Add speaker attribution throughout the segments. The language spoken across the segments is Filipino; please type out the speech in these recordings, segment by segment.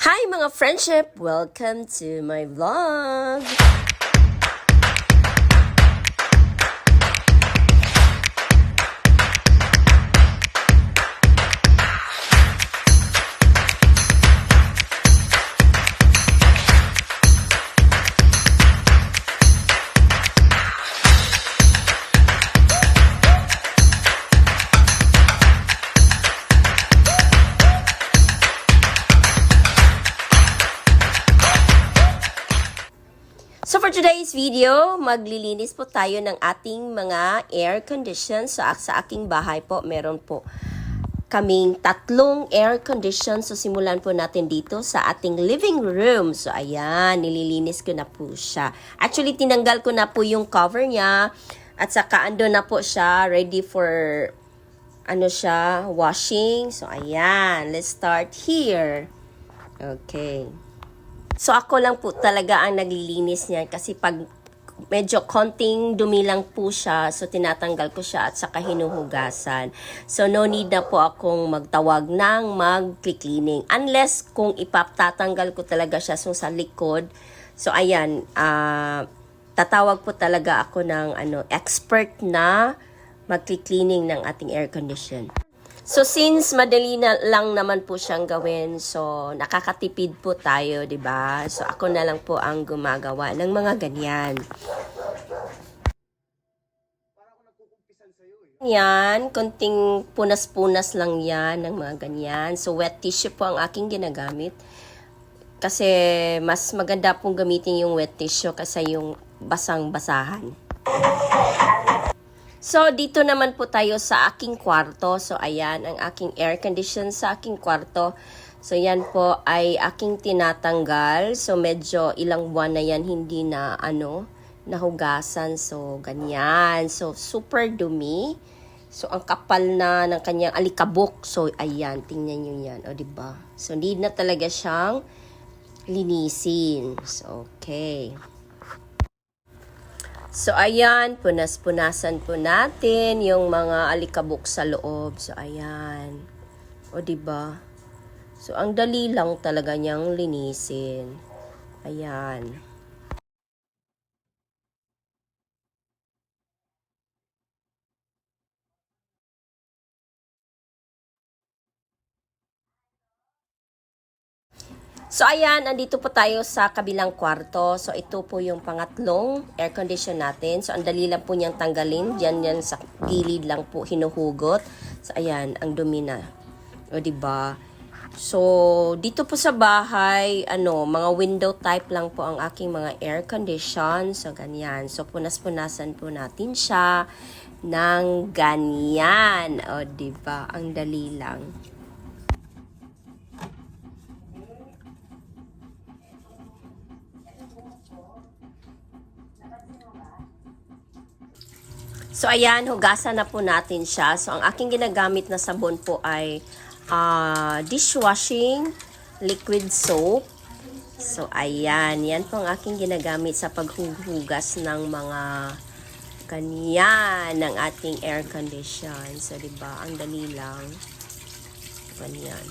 Speaker 1: Hi mga friendship! Welcome to my vlog! So for today's video, maglilinis po tayo ng ating mga air condition. So sa aking bahay po, meron po kaming 3 air condition. So simulan po natin dito sa ating living room. So ayan, nililinis ko na po siya. Actually, tinanggal ko na po yung cover niya. At saka ando na po siya, ready for washing. So ayan, let's start here. Okay. So ako lang po talaga ang naglilinis niyan kasi pag medyo konting dumi lang po siya, so tinatanggal ko siya at saka hinuhugasan. So no need na po akong magtawag ng mag-cleaning unless kung ipatatanggal ko talaga siya sa likod. So ayan, tatawag po talaga ako ng expert na mag-cleaning ng ating air condition. So since madali na lang naman po siyang gawin, so nakakatipid po tayo, 'di ba? So ako na lang po ang gumagawa ng mga ganyan. Yan, konting punas-punas lang yan ng mga ganyan. So wet tissue po ang aking ginagamit. Kasi mas maganda pong gamitin yung wet tissue kasi yung basang-basahan. So, dito naman po tayo sa aking kwarto. So, ayan, ang aking air condition sa aking kwarto. So, yan po ay aking tinatanggal. So, medyo ilang buwan na yan hindi na, nahugasan. So, ganyan. So, super dumi. So, ang kapal na ng kanyang alikabok. So, ayan, tingnan nyo yan. O, diba? So, need na talaga siyang linisin. So, okay. So, ayan, punas-punasan po natin yung mga alikabok sa loob. So, ayan. O, diba? So, ang dali lang talaga niyang linisin. Ayan. So, ayan, andito po tayo sa kabilang kwarto. So, ito po yung pangatlong air condition natin. So, ang dali lang po niyang tanggalin. Diyan sa gilid lang po hinuhugot. So, ayan, ang dumi na. O, diba? So, dito po sa bahay, mga window type lang po ang aking mga air condition. So, ganyan. So, punas-punasan po natin siya ng ganyan. O, diba? Ang dali lang. So, ayan, hugasan na po natin siya. So, ang aking ginagamit na sabon po ay dishwashing liquid soap. So, ayan. Yan po ang aking ginagamit sa paghuhugas ng mga ganyan ng ating air condition. So, diba? Ang dali lang. Ganyan.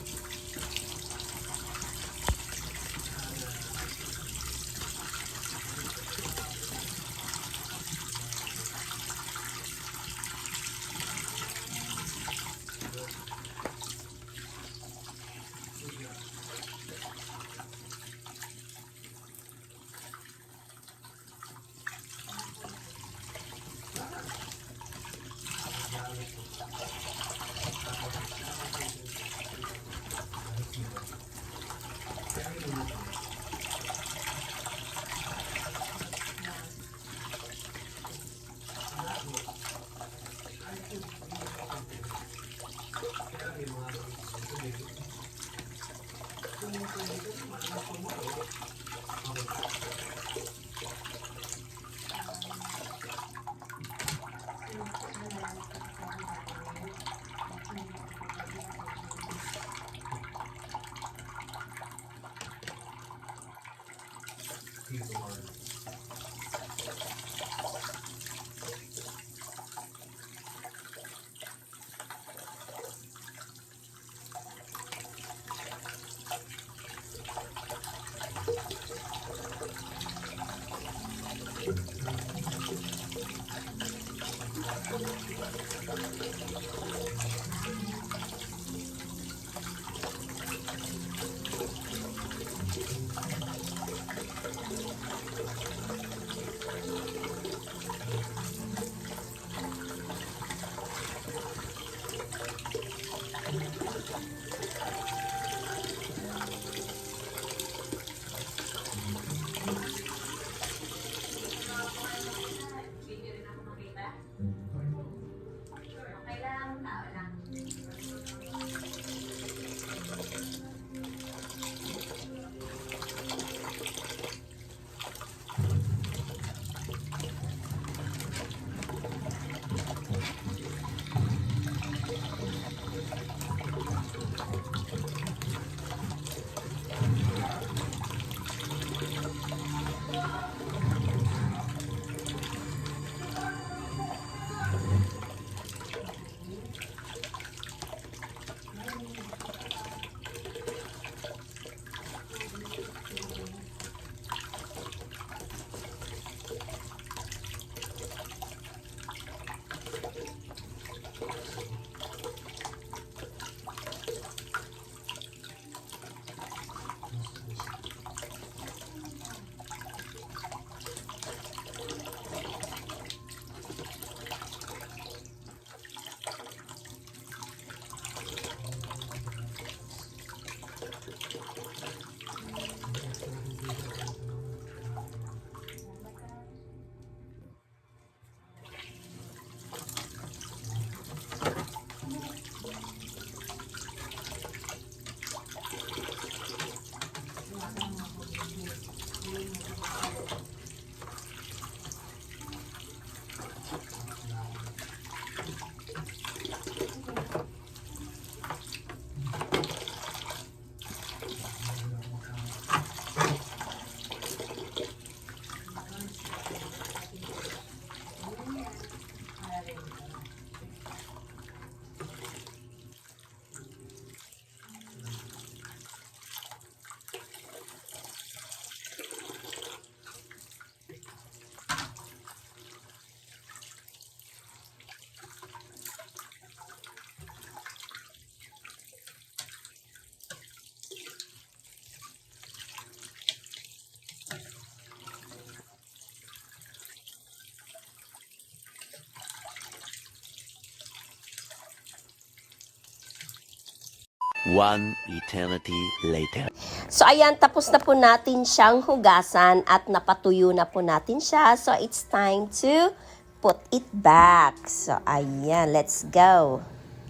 Speaker 2: One eternity later.
Speaker 1: So, ayan, tapos na po natin siyang hugasan at napatuyo na po natin siya. So, it's time to put it back. So, ayan, let's go.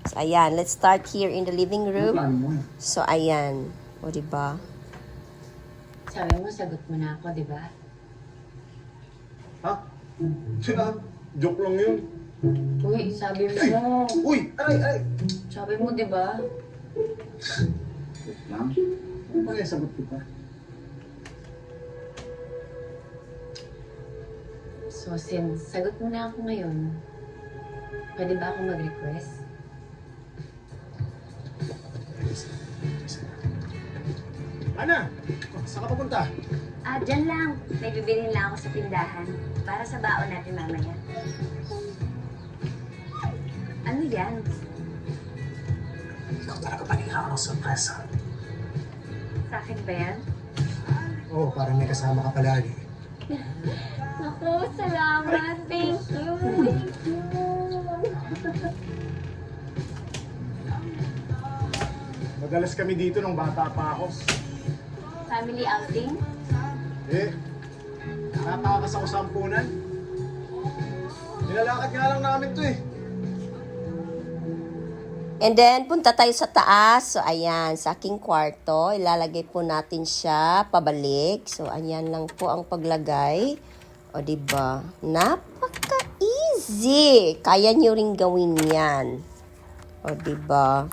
Speaker 1: So, ayan, let's start here in the living room. So, ayan. O, diba?
Speaker 3: Sabi mo, sagot mo na ako, di ba?
Speaker 4: Ha? Sina? Joke lang yun.
Speaker 3: Uy, sabi mo.
Speaker 4: Uy! Aray!
Speaker 3: Sabi mo, di ba?
Speaker 4: Lang? Ano ba yung sagot ko pa?
Speaker 3: So, since sagot mo na ako ngayon, pwede ba ako mag-request?
Speaker 4: Ana! Saan ka papunta?
Speaker 5: Dyan lang. May bibilhin lang ako sa tindahan para sa baon natin mamaya. Ano yan?
Speaker 4: Ikaw talaga panira ng sorpresa.
Speaker 5: Sa akin ba yan?
Speaker 4: Oo, parang may kasama ka palagi.
Speaker 5: Naku, salamat. Thank you. Thank you.
Speaker 4: Madalas kami dito nung bata pa ako.
Speaker 5: Family outing?
Speaker 4: Natakas ako sa ampunan. Nilalakad nga lang namin to eh.
Speaker 1: And then, punta tayo sa taas. So, ayan, sa aking kwarto. Ilalagay po natin siya pabalik. So, ayan lang po ang paglagay. O, diba? Napaka-easy. Kaya nyo rin gawin yan. O, diba?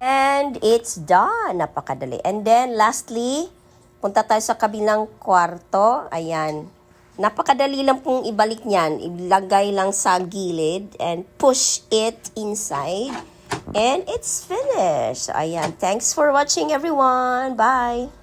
Speaker 1: And it's done. Napakadali. And then, lastly, punta tayo sa kabilang kwarto. Ayan. Napakadali lang pong ibalik niyan. Ilagay lang sa gilid and push it inside. And it's finished. So, ayan. Thanks for watching, everyone. Bye!